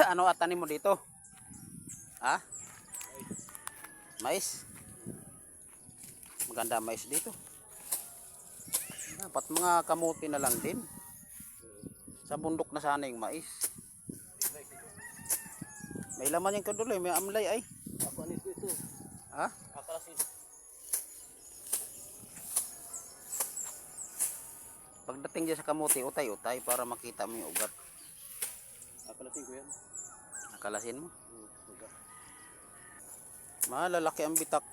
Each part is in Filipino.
Ano atanim mo dito? Ha? Mais? Maganda mais dito. Dapat mga kamuti na lang din. Sa bundok na sana yung mais. May laman yung kaduloy, may amlay ay. Ako anito ito. Ha? Akalasin. Pagdating dyan sa kamuti, utay-utay para makita mo yung ugat. Akalasin ko yan. Nakalasin mo. Ugat. Malalaki ang bitak.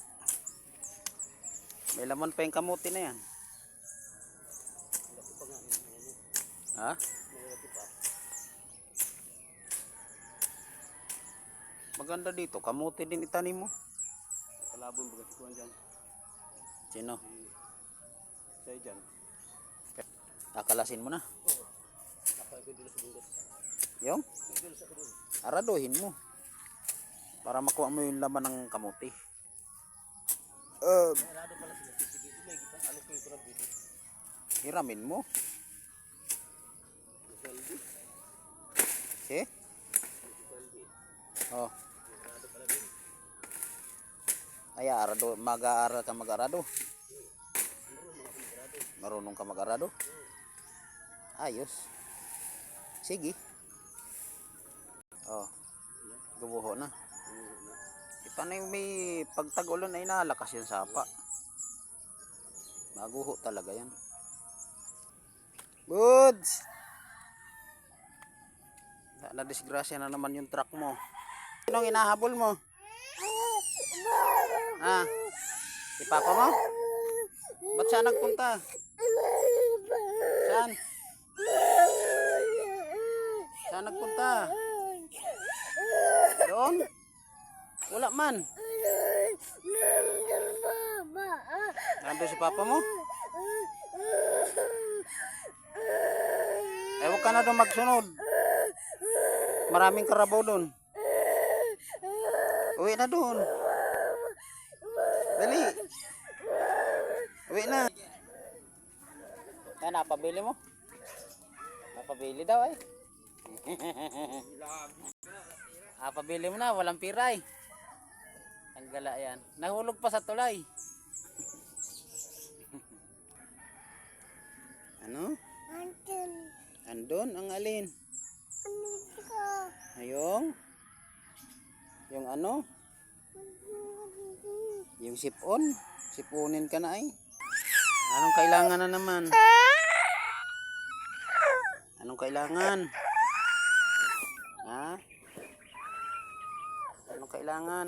May laman pa yung kamuti na yan. Malaki pa nga. Ha? Malaki pa. Maganda dito, kamuti din itanim mo. Kalabon baga si Kuan dyan. Sino? Sa'yo dyan. Kakalasin mo na. Oo. Akala ko dito sa bundok. Yung? Dito sa bundok. Araduhin mo. Para makuha mo yung laman ng kamuti. Marado pala sila. Sige, may kita. Ano ko yung turab dito? Hiramin mo. Saldi. Okay? Saldi. Oh. Marado pala din. Ay, arado. Mag-aaral ka mag-arado. Marunong ka mag-arado. Ayos. Sige. Oh. Gubuho na. Paano yung may pagtag-ulan ay nalakas yung sapa. Maguho talaga yan. Goods! Na-disgrasya na naman yung truck mo. Anong inahabol mo? Ah, si papa mo? Ba't siya nagpunta? Saan? Saan nagpunta? Doon? Wala man. Nandun si papa mo? Huwag ka na doon magsunod. Maraming karabaw doon. Uwi na doon. Dali. Uwi na. Yan, napabili mo? Napabili daw eh. Napabili mo na, walang piray. Ang gala yan. Nahulog pa sa tulay. Ano? Andun. Andun ang alin? Andito. Ayong? Yung ano? Yung sipon? Sipunin ka na ay. Anong kailangan na naman? Anong kailangan? Ha? Anong kailangan?